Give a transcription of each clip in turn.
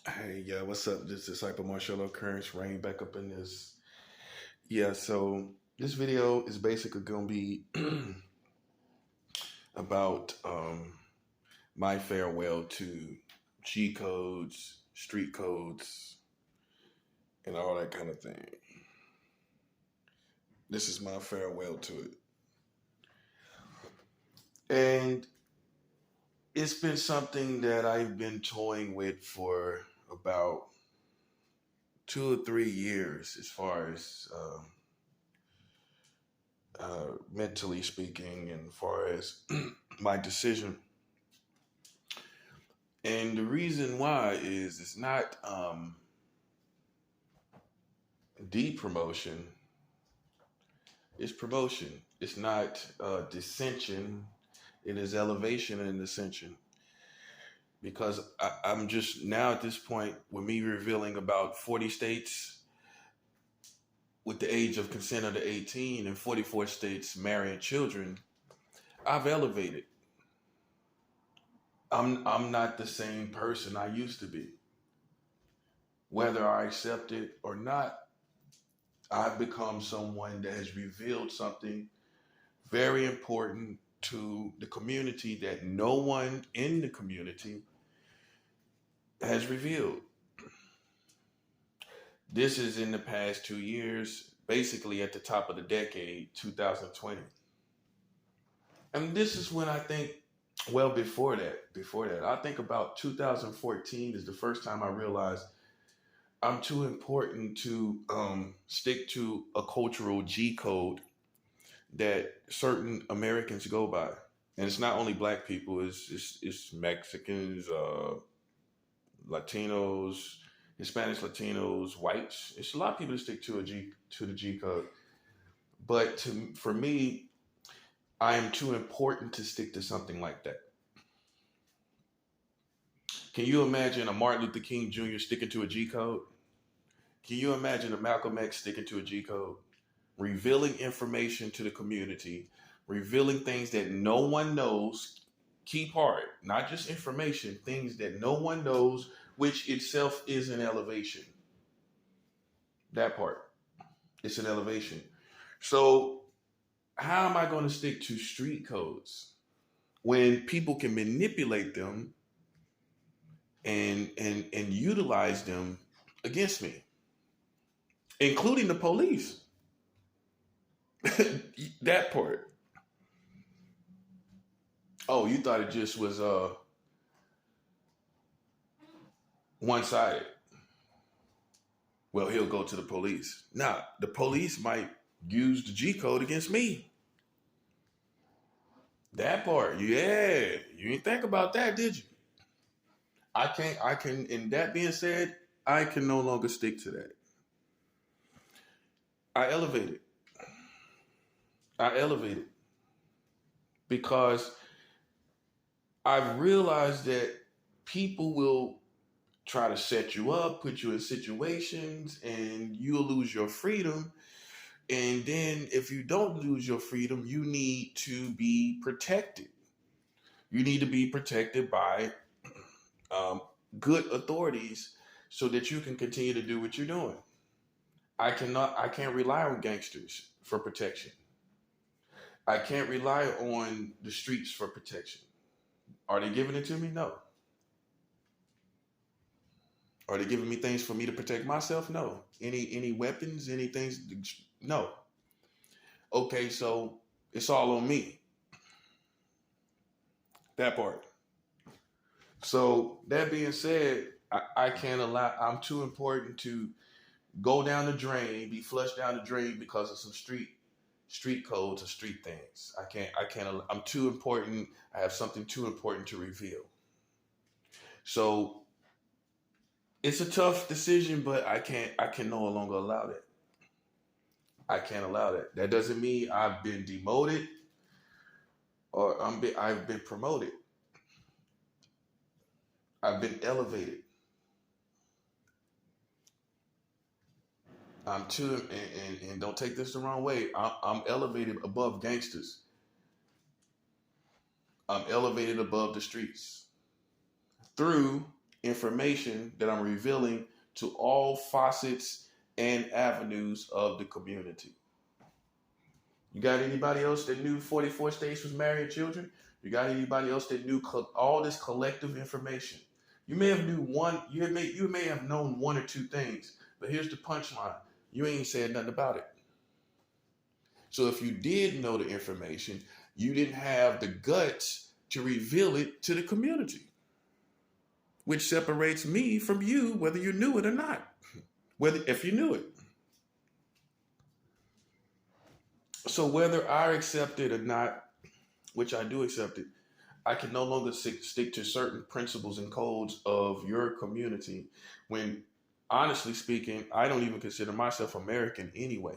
Hey, yeah, what's up? This is Disciple Marshall Occurrence, Rain back up in this. Yeah, so this video is basically going to be about my farewell to G codes, street codes, and all that kind of thing. This is my farewell to it. And it's been something that I've been toying with for about 2 or 3 years as far as mentally speaking, and far as my decision. And the reason why is it's not depromotion, it's promotion. It's not dissension, it is elevation and ascension. Because I'm just now at this point, with me revealing about 40 states with the age of consent under 18 and 44 states marrying children, I've elevated. I'm not the same person I used to be. Whether I accept it or not, I've become someone that has revealed something very important to the community that no one in the community has revealed. This is in the past 2 years, basically at the top of the decade, 2020. And this is when I think, well, before that, I think about 2014 is the first time I realized I'm too important to stick to a cultural G code that certain Americans go by. And it's not only black people, it's Mexicans, Latinos, Hispanics, Latinos, whites. It's a lot of people that stick to the G code. But for me, I am too important to stick to something like that. Can you imagine a Martin Luther King Jr. sticking to a G code? Can you imagine a Malcolm X sticking to a G code? Revealing information to the community, revealing things that no one knows. Key part, not just information, things that no one knows, which itself is an elevation. That part, it's an elevation. So, how am I going to stick to street codes when people can manipulate them and utilize them against me, including the police? That part. Oh, you thought it just was one sided. Well, he'll go to the police. Now, the police might use the G code against me. That part, yeah. You didn't think about that, did you? And that being said, I can no longer stick to that. I elevated. I elevated because I've realized that people will try to set you up, put you in situations, and you'll lose your freedom. And then if you don't lose your freedom, you need to be protected. You need to be protected by um, good authorities so that you can continue to do what you're doing. I can't rely on gangsters for protection. I can't rely on the streets for protection. Are they giving it to me? No. Are they giving me things for me to protect myself? No. Any weapons, any things? No. Okay, so it's all on me. That part. So that being said, I can't allow. I'm too important to go down the drain, be flushed down the drain because of some street codes or street things. I can't. I'm too important. I have something too important to reveal. So it's a tough decision, but I can't. I can no longer allow that. I can't allow that. That doesn't mean I've been demoted or I've been promoted. I've been elevated. I'm too, and don't take this the wrong way. I'm elevated above gangsters. I'm elevated above the streets through information that I'm revealing to all facets and avenues of the community. You got anybody else that knew 44 states was marrying children? You got anybody else that knew all this collective information? You may have knew one. You may have known one or two things, but here's the punchline: you ain't said nothing about it. So if you did know the information, you didn't have the guts to reveal it to the community, which separates me from you, whether you knew it or not. Whether if you knew it. So whether I accept it or not, which I do accept it, I can no longer stick to certain principles and codes of your community when, honestly speaking, I don't even consider myself American anyway.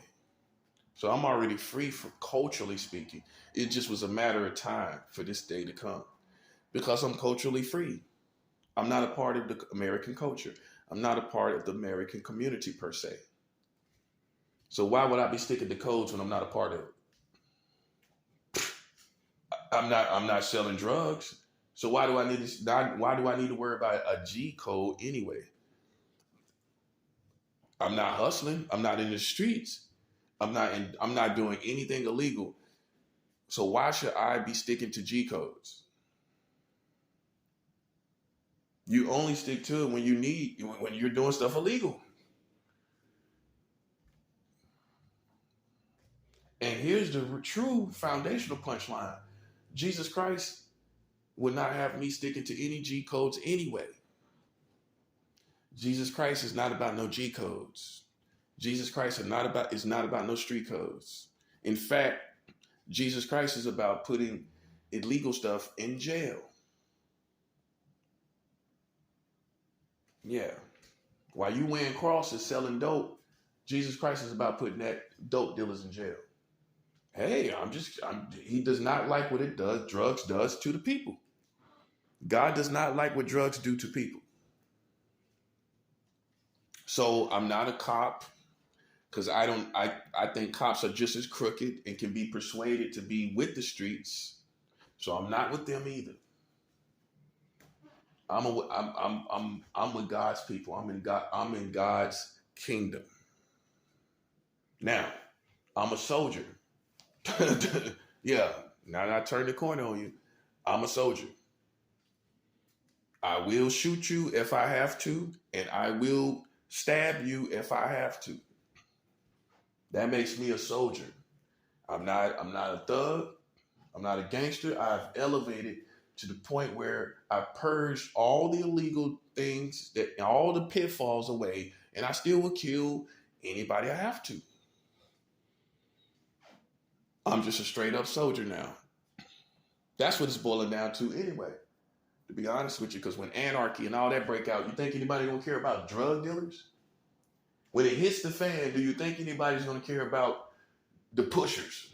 So I'm already free from culturally speaking. It just was a matter of time for this day to come because I'm culturally free. I'm not a part of the American culture. I'm not a part of the American community per se. So why would I be sticking to codes when I'm not a part of it? I'm not selling drugs. So why do I need to worry about a G code anyway? I'm not hustling. I'm not in the streets. I'm not doing anything illegal. So why should I be sticking to G codes? You only stick to it when you're doing stuff illegal. And here's the true foundational punchline. Jesus Christ would not have me sticking to any G codes anyway. Jesus Christ is not about no G codes. Jesus Christ is not about no street codes. In fact, Jesus Christ is about putting illegal stuff in jail. Yeah. While you wearing crosses selling dope, Jesus Christ is about putting that dope dealers in jail. Hey, he does not like what drugs does to the people. God does not like what drugs do to people. So I'm not a cop because I think cops are just as crooked and can be persuaded to be with the streets. So I'm not with them either. I'm with God's people. I'm in God's kingdom. Now, I'm a soldier. Yeah, now that I turn the corner on you, I'm a soldier. I will shoot you if I have to, and I will stab you if I have to. That makes me a soldier. I'm not a thug. I'm not a gangster. I've elevated to the point where I purged all the illegal things, all the pitfalls away, and I still will kill anybody I have to. I'm just a straight up soldier now. That's what it's boiling down to anyway, to be honest with you, because when anarchy and all that break out, you think anybody gonna care about drug dealers? When it hits the fan, do you think anybody's gonna care about the pushers?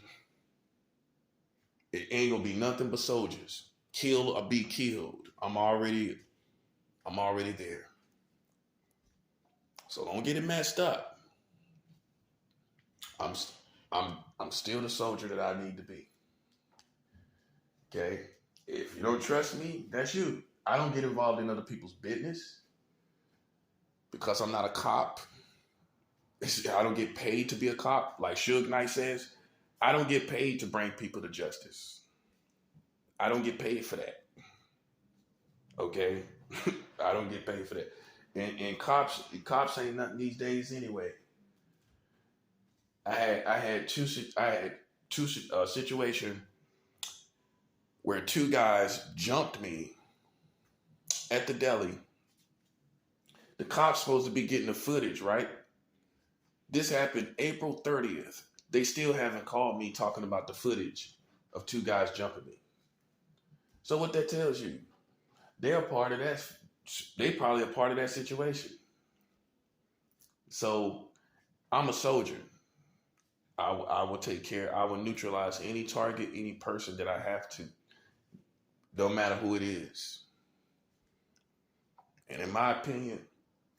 It ain't gonna be nothing but soldiers. Kill or be killed. I'm already there. So don't get it messed up. I'm still the soldier that I need to be. Okay? If you don't trust me, that's you. I don't get involved in other people's business because I'm not a cop. I don't get paid to be a cop. Like Suge Knight says, I don't get paid to bring people to justice. I don't get paid for that. Okay? I don't get paid for that. And cops ain't nothing these days anyway. I had two situations where two guys jumped me at the deli. The cops supposed to be getting the footage, right? This happened April 30th. They still haven't called me talking about the footage of two guys jumping me. So what that tells you, they're a part of that. They probably a part of that situation. So I'm a soldier. I will take care. I will neutralize any target, any person that I have to. Don't matter who it is. And in my opinion,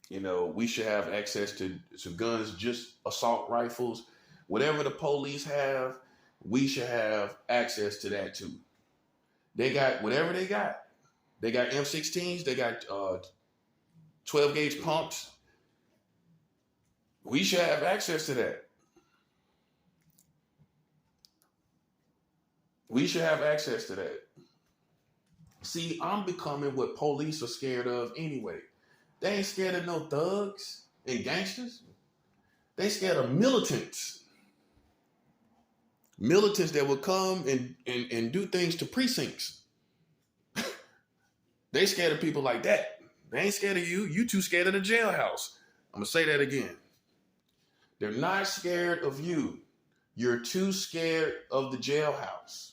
we should have access to some guns, just assault rifles. Whatever the police have, we should have access to that too. They got whatever they got. They got M16s. They got 12 gauge pumps. We should have access to that. We should have access to that. See, I'm becoming what police are scared of anyway. They ain't scared of no thugs and gangsters. They scared of militants. Militants that will come and do things to precincts. They scared of people like that. They ain't scared of you. You too scared of the jailhouse. I'm going to say that again. They're not scared of you. You're too scared of the jailhouse.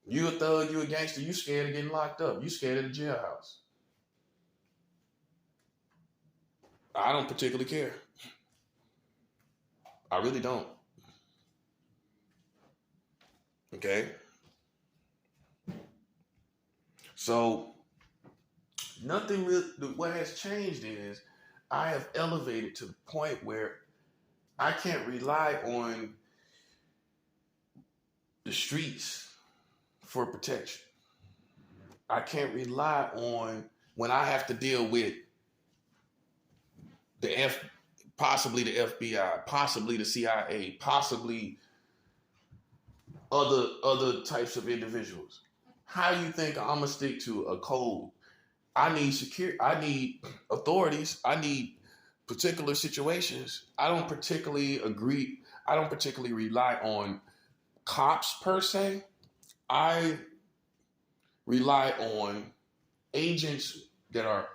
You a thug, you a gangster, you scared of getting locked up. You scared of the jailhouse. I don't particularly care. I really don't. Okay? So, nothing really, what has changed is I have elevated to the point where I can't rely on the streets for protection. I can't rely on when I have to deal with possibly the FBI, possibly the CIA, possibly other types of individuals. How you think I'm gonna stick to a code? I need authorities. I need particular situations. I don't particularly rely on cops per se. I rely on agents that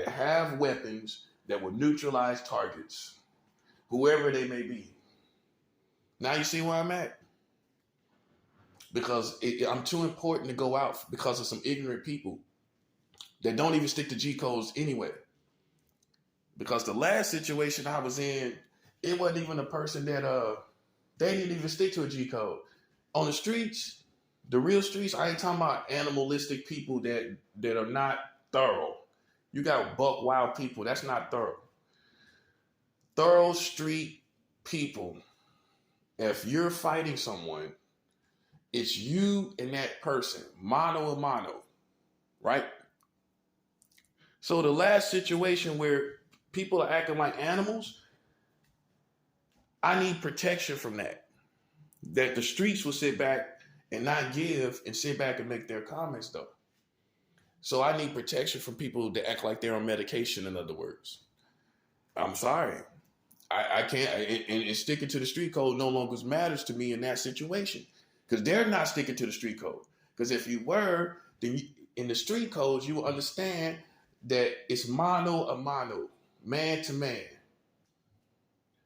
have weapons that will neutralize targets, whoever they may be. Now you see where I'm at? Because I'm too important to go out because of some ignorant people that don't even stick to G codes anyway. Because the last situation I was in, it wasn't even a person that they didn't even stick to a G code. On the streets, the real streets, I ain't talking about animalistic people that are not thorough. You got buck wild people, that's not thorough. Thorough street people, if you're fighting someone, it's you and that person, mano a mano, right? So the last situation where people are acting like animals, I need protection from that. That the streets will sit back and not give and sit back and make their comments though. So I need protection from people that act like they're on medication, in other words. I'm sorry. I can't, and sticking to the street code no longer matters to me in that situation. Because they're not sticking to the street code. Because if you were, then in the street codes, you will understand that it's mano a mano, man to man.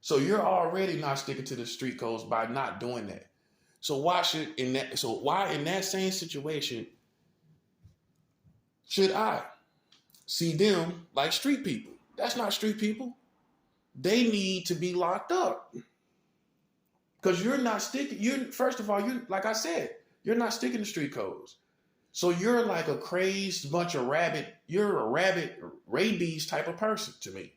So you're already not sticking to the street codes by not doing that. So why in that same situation should I see them like street people? That's not street people. They need to be locked up. Because you're not sticking, first of all, like I said, you're not sticking to street codes. So you're like a crazed bunch of you're a rabbit rabies type of person to me.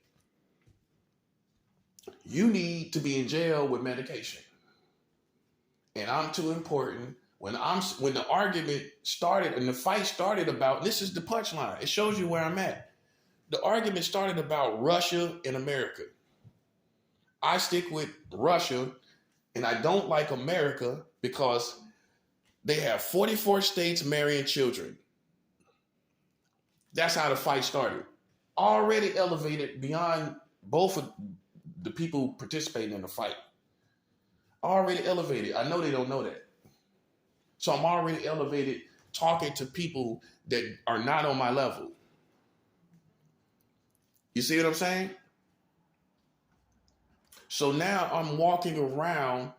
You need to be in jail with medication. And I'm too important. When the argument started and the fight started about, this is the punchline. It shows you where I'm at. The argument started about Russia and America. I stick with Russia. And I don't like America because they have 44 states marrying children. That's how the fight started. Already elevated beyond both of the people participating in the fight. Already elevated. I know they don't know that. So I'm already elevated talking to people that are not on my level. You see what I'm saying? So now I'm walking around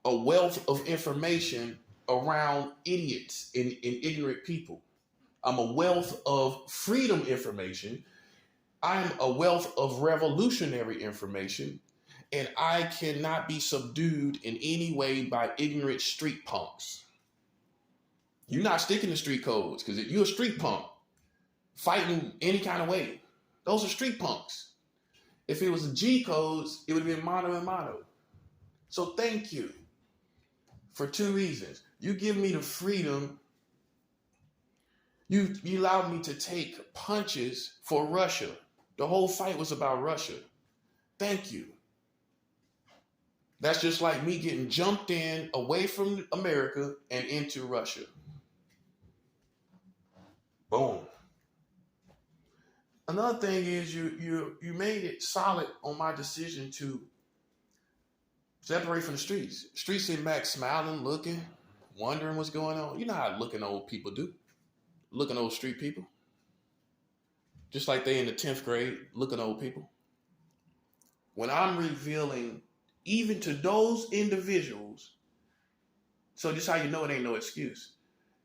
a wealth of information around idiots and ignorant people. I'm a wealth of freedom information. I'm a wealth of revolutionary information. And I cannot be subdued in any way by ignorant street punks. You're not sticking to street codes because if you're a street punk fighting any kind of way, those are street punks. If it was a G codes, it would have been mano a mano. So thank you for two reasons. You give me the freedom You allowed me to take punches for Russia. The whole fight was about Russia. Thank you. That's just like me getting jumped in away from America and into Russia. Boom. Another thing is you made it solid on my decision to separate from the streets. Streets sitting back, smiling, looking, wondering what's going on. You know how looking old people do. Looking old street people. Just like they in the 10th grade, looking old people. When I'm revealing, even to those individuals, so just how you know it ain't no excuse.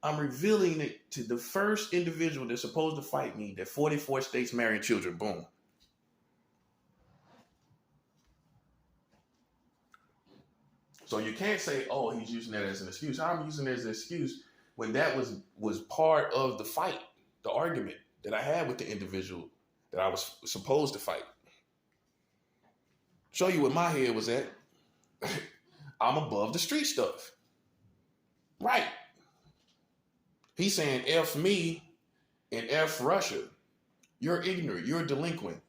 I'm revealing it to the first individual that's supposed to fight me, that 44 states marrying children, boom. So you can't say, oh, he's using that as an excuse. I'm using it as an excuse when that was part of the fight, the argument that I had with the individual that I was supposed to fight. Show you what my head was at. I'm above the street stuff. Right. He's saying F me and F Russia. You're ignorant. You're a delinquent.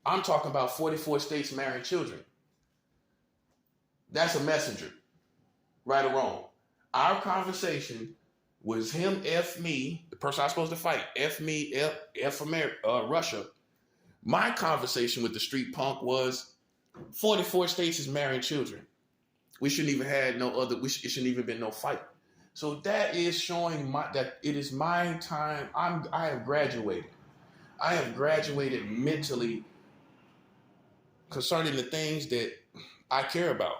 I'm talking about 44 states marrying children. That's a messenger. Right or wrong. Our conversation was him F me, the person I was supposed to fight, F me, F America, Russia. My conversation with the street punk was 44 states is marrying children. We shouldn't even had no other, it shouldn't even been no fight. So that is showing that it is my time. I have graduated. I have graduated mentally concerning the things that I care about.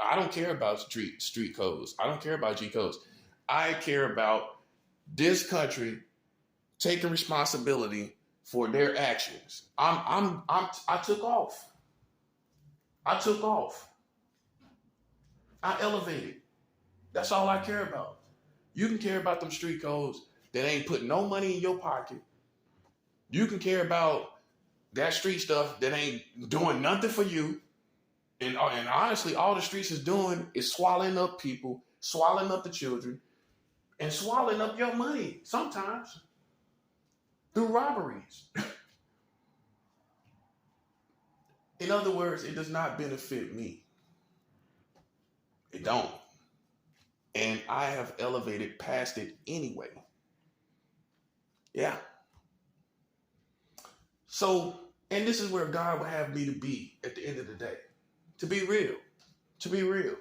I don't care about street codes. I don't care about G codes. I care about this country taking responsibility for their actions. I took off. I took off. I elevated. That's all I care about. You can care about them street codes that ain't putting no money in your pocket. You can care about that street stuff that ain't doing nothing for you. And honestly, all the streets is doing is swallowing up people, swallowing up the children, and swallowing up your money sometimes through robberies. In other words, it does not benefit me. It don't. And I have elevated past it anyway. Yeah. So, and this is where God would have me to be at the end of the day. To be real. To be real.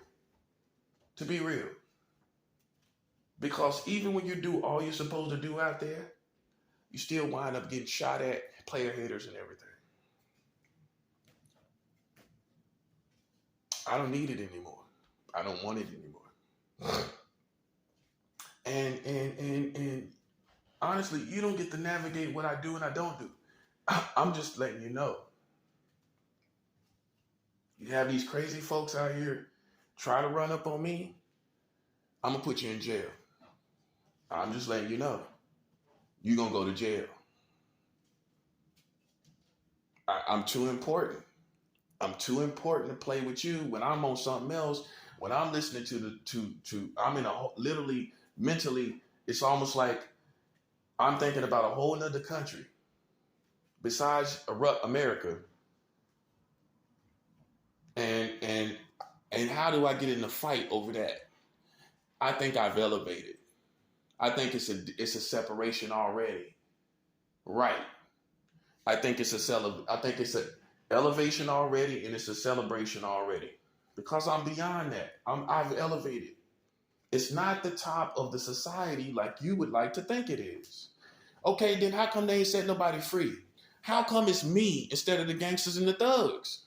To be real. Because even when you do all you're supposed to do out there, you still wind up getting shot at, player haters and everything. I don't need it anymore. I don't want it anymore. And honestly, you don't get to navigate what I do and I don't do. I'm just letting you know. You have these crazy folks out here try to run up on me, I'm going to put you in jail. I'm just letting you know. You're going to go to jail. I'm too important. I'm too important to play with you when I'm on something else. When I'm listening I'm in literally, mentally, it's almost like I'm thinking about a whole nother country besides America. And how do I get in a fight over that? I think I've elevated. I think it's a separation already. Right. I think it's an elevation already, and it's a celebration already. Because I'm beyond that. I've elevated. It's not the top of the society like you would like to think it is. Okay, then how come they ain't set nobody free? How come it's me instead of the gangsters and the thugs?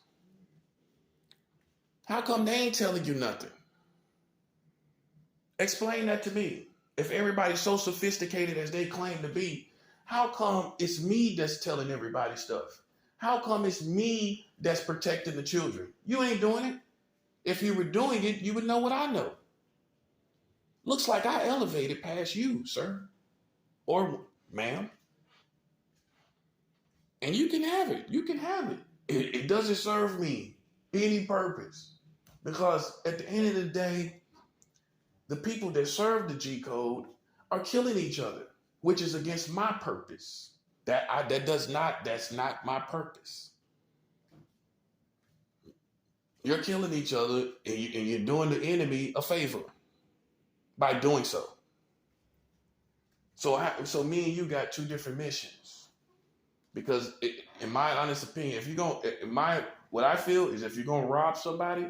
How come they ain't telling you nothing? Explain that to me. If everybody's so sophisticated as they claim to be, how come it's me that's telling everybody stuff? How come it's me that's protecting the children? You ain't doing it. If you were doing it, you would know what I know. Looks like I elevated past you, sir. Or ma'am. And you can have it. You can have it. It doesn't serve me any purpose. Because at the end of the day, the people that serve the G code are killing each other. which is against my purpose. That's not my purpose. You're killing each other, and you're doing the enemy a favor by doing so. So me and you got two different missions. Because in my honest opinion, what I feel is if you're gonna rob somebody,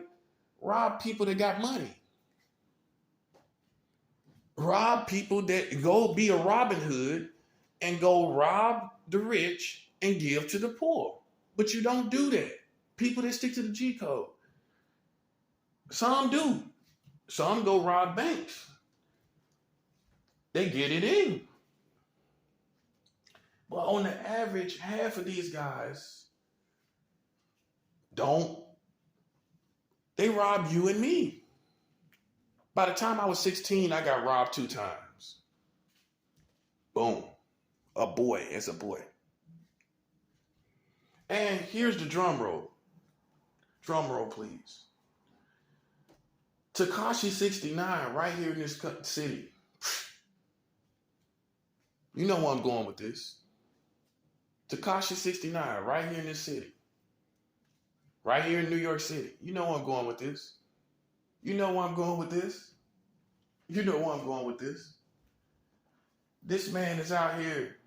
rob people that got money. Rob people that go be a Robin Hood and go rob the rich and give to the poor. But you don't do that. People that stick to the G code. Some do. Some go rob banks. They get it in. But on the average, half of these guys don't. They rob you and me. By the time I was 16, I got robbed 2 times. Boom. A boy as a boy. And here's the drum roll. Drum roll, please. Tekashi 69, right here in this city. You know where I'm going with this. Tekashi 69, right here in this city. Right here in New York City. You know where I'm going with this. You know where I'm going with this. You know where I'm going with this. This man is out here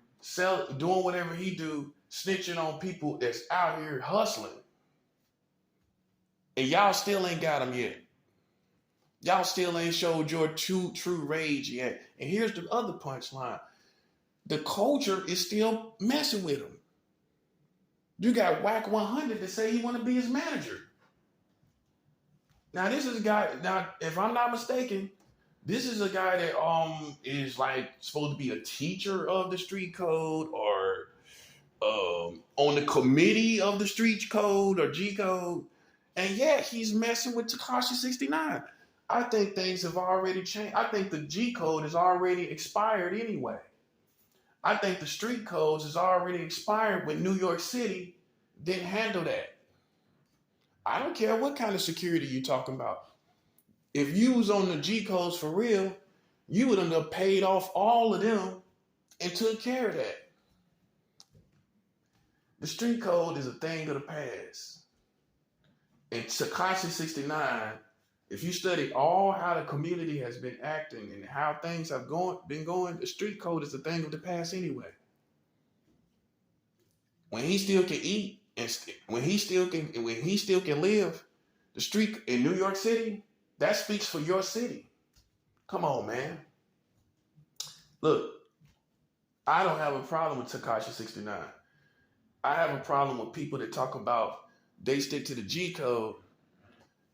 doing whatever he do, snitching on people that's out here hustling. And y'all still ain't got him yet. Y'all still ain't showed your true rage yet. And here's the other punchline. The culture is still messing with him. You got Whack 100 to say he want to be his manager. Now this is a guy. Now, if I'm not mistaken, this is a guy that is like supposed to be a teacher of the street code or on the committee of the street code or G code, and yet he's messing with Tekashi 69. I think things have already changed. I think the G code is already expired anyway. I think the street codes is already expired when New York City didn't handle that. I don't care what kind of security you're talking about. If you was on the G codes for real, you would have paid off all of them and took care of that. The street code is a thing of the past. And Tekashi 69, if you study all how the community has been acting and how things have been going, the street code is a thing of the past anyway. When he still can eat and when he still can live, the street in New York City, that speaks for your city. Come on, man. Look, I don't have a problem with Tekashi 69. I have a problem with people that talk about they stick to the G code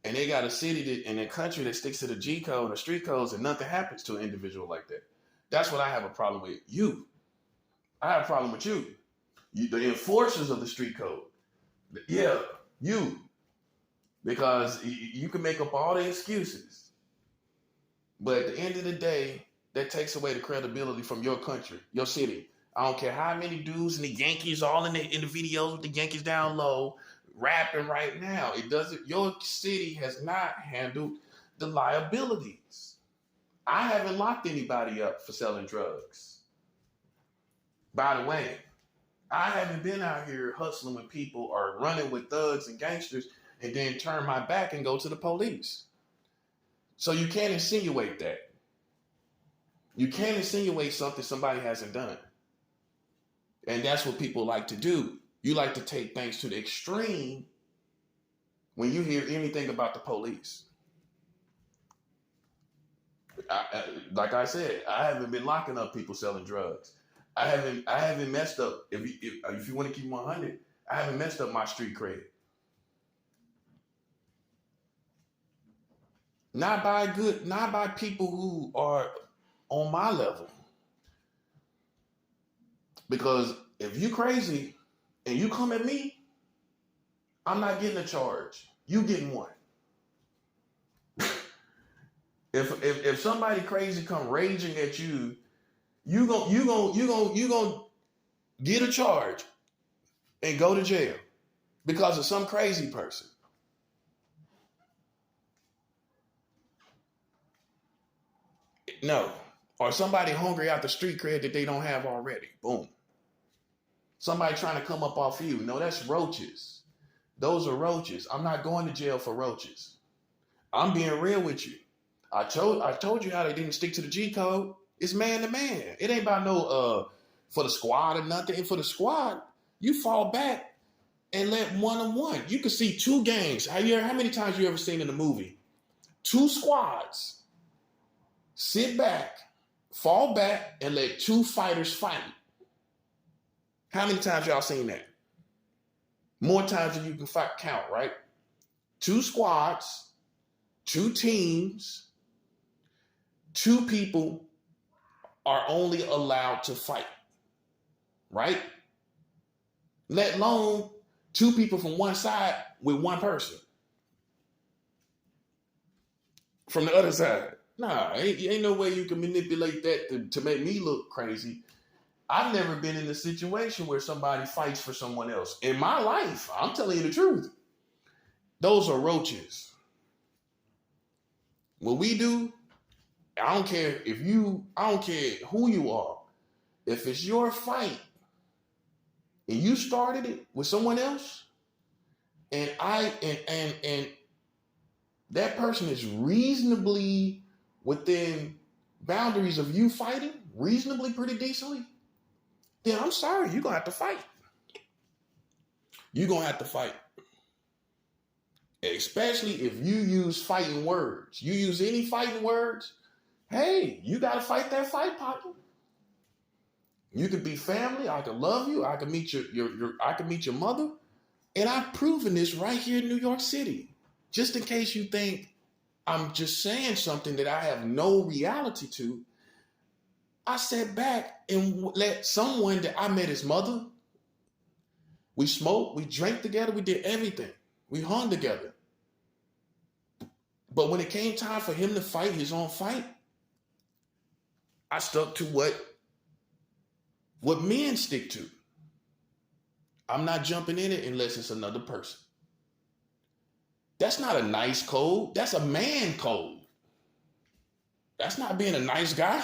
and they got a city in a country that sticks to the G code or street codes and nothing happens to an individual like that. That's what I have a problem with. You. I have a problem with you. The enforcers of the street code. Yeah, you. Because you can make up all the excuses. But at the end of the day, that takes away the credibility from your country, your city. I don't care how many dudes and the Yankees all in the videos with the Yankees down low rapping right now. It doesn't. Your city has not handled the liabilities. I haven't locked anybody up for selling drugs. By the way, I haven't been out here hustling with people or running with thugs and gangsters and then turn my back and go to the police. So you can't insinuate that. You can't insinuate something somebody hasn't done. And that's what people like to do. You like to take things to the extreme when you hear anything about the police. Like I said, I haven't been locking up people selling drugs. I haven't messed up. If you want to keep 100, I haven't messed up my street cred. Not by people who are on my level. Because if you crazy and you come at me, I'm not getting a charge. You getting one. If somebody crazy come raging at you, you gonna get a charge and go to jail because of some crazy person. No, Or somebody hungry out the street cred that they don't have already. Boom. Somebody trying to come up off you. No, that's roaches. Those are roaches. I'm not going to jail for roaches. I'm being real with you. I told you how they didn't stick to the G code. It's man to man. It ain't about no for the squad or nothing. And for the squad, you fall back and let 1-on-1. You can see two gangs. How many times you ever seen in a movie? Two squads sit back, fall back, and let two fighters fight. How many times y'all seen that? More times than you can count, right? Two squads, two teams, two people are only allowed to fight, right? Let alone two people from one side with one person from the other side. Nah, ain't no way you can manipulate that to make me look crazy. I've never been in a situation where somebody fights for someone else. In my life, I'm telling you the truth. Those are roaches. What we do, I don't care who you are. If it's your fight and you started it with someone else, and that person is reasonably within boundaries of you fighting, reasonably pretty decently, then I'm sorry, you're gonna have to fight. You're gonna have to fight. Especially if you use fighting words. You use any fighting words, hey, you gotta fight that fight, partner. You could be family, I could love you, I could meet I could meet your mother. And I've proven this right here in New York City. Just in case you think I'm just saying something that I have no reality to, I sat back and let someone that I met his mother, we smoked, we drank together, we did everything. We hung together. But when it came time for him to fight his own fight, I stuck to what men stick to. I'm not jumping in it unless it's another person. That's not a nice code. That's a man code. That's not being a nice guy.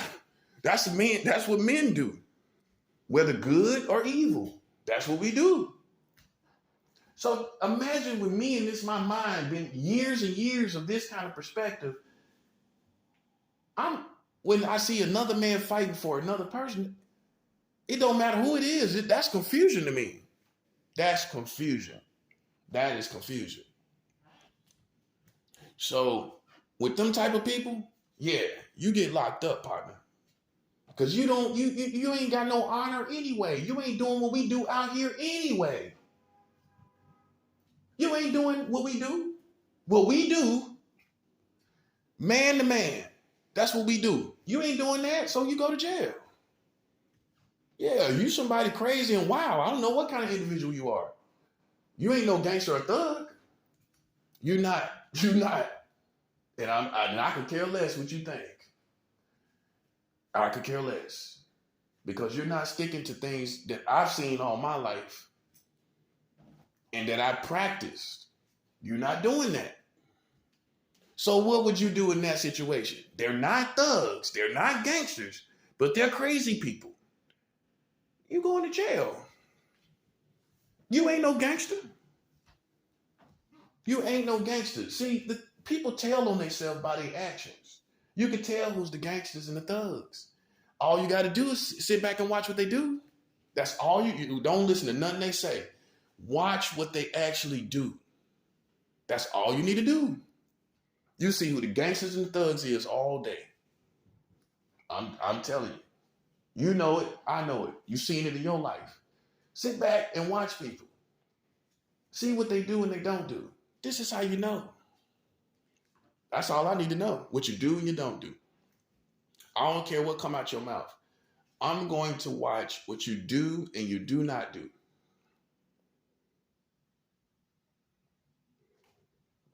That's what men do. Whether good or evil. That's what we do. So imagine with me in my mind, been years and years of this kind of perspective. When I see another man fighting for another person, it don't matter who it is. That's confusion to me. That's confusion. That is confusion. So with them type of people, yeah, you get locked up, partner. Because you ain't got no honor anyway. You ain't doing what we do out here anyway. You ain't doing what we do. What we do, man to man. That's what we do. You ain't doing that, so you go to jail. Yeah, you somebody crazy and wild. I don't know what kind of individual you are. You ain't no gangster or thug. You're not. And I could care less what you think. I could care less. Because you're not sticking to things that I've seen all my life and that I practiced. You're not doing that. So what would you do in that situation? They're not thugs. They're not gangsters. But they're crazy people. You going to jail. You ain't no gangster. You ain't no gangster. See, the people tell on themselves by their actions. You can tell who's the gangsters and the thugs. All you got to do is sit back and watch what they do. That's all you don't listen to nothing they say. Watch what they actually do. That's all you need to do. You see who the gangsters and the thugs is all day. I'm telling you. You know it. I know it. You've seen it in your life. Sit back and watch people. See what they do and they don't do. This is how you know. That's all I need to know. What you do and you don't do. I don't care what come out your mouth. I'm going to watch what you do and you do not do.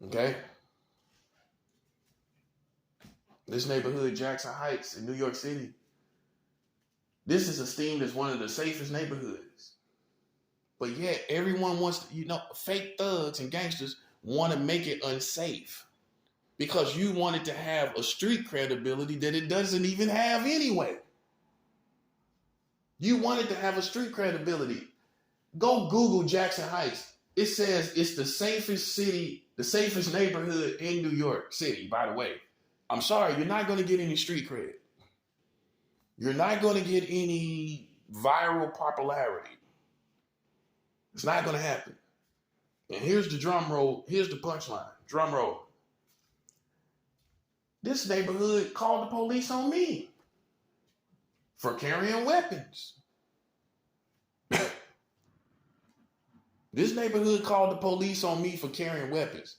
Okay? This neighborhood, Jackson Heights in New York City, this is esteemed as one of the safest neighborhoods. But yet everyone wants to, fake thugs and gangsters want to make it unsafe. because you wanted to have a street credibility that it doesn't even have anyway. You wanted to have a street credibility. Go Google Jackson Heights. It says it's the safest city, the safest neighborhood in New York City, by the way. I'm sorry, you're not going to get any street cred. You're not going to get any viral popularity. It's not going to happen. And here's the drum roll. Here's the punchline. Drum roll. This neighborhood called the police on me for carrying weapons. This neighborhood called the police on me for carrying weapons.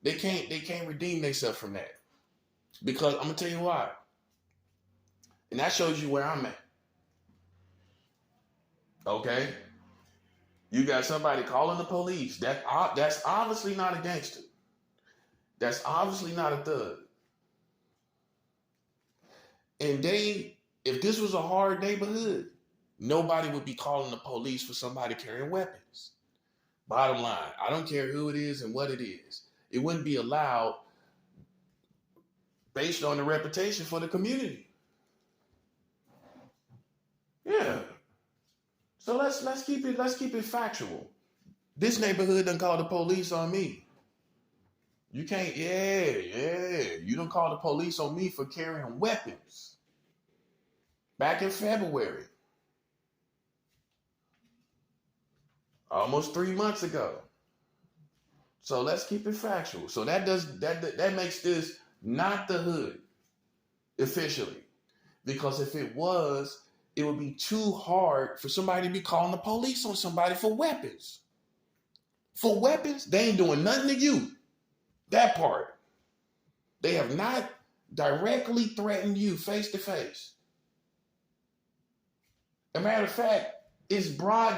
They can't redeem themselves from that. Because I'm gonna tell you why. And that shows you where I'm at. Okay? You got somebody calling the police. That's obviously not a gangster. That's obviously not a thug. And if this was a hard neighborhood, nobody would be calling the police for somebody carrying weapons. Bottom line, I don't care who it is and what it is. It wouldn't be allowed based on the reputation for the community. Yeah. So let's keep it factual. This neighborhood done called the police on me. You can't, you done called the police on me for carrying weapons. Back in February. Almost 3 months ago. So let's keep it factual. So that makes this not the hood officially. Because if it was, it would be too hard for somebody to be calling the police on somebody for weapons. For weapons, they ain't doing nothing to you. That part. They have not directly threatened you face to face. As a matter of fact, it's broad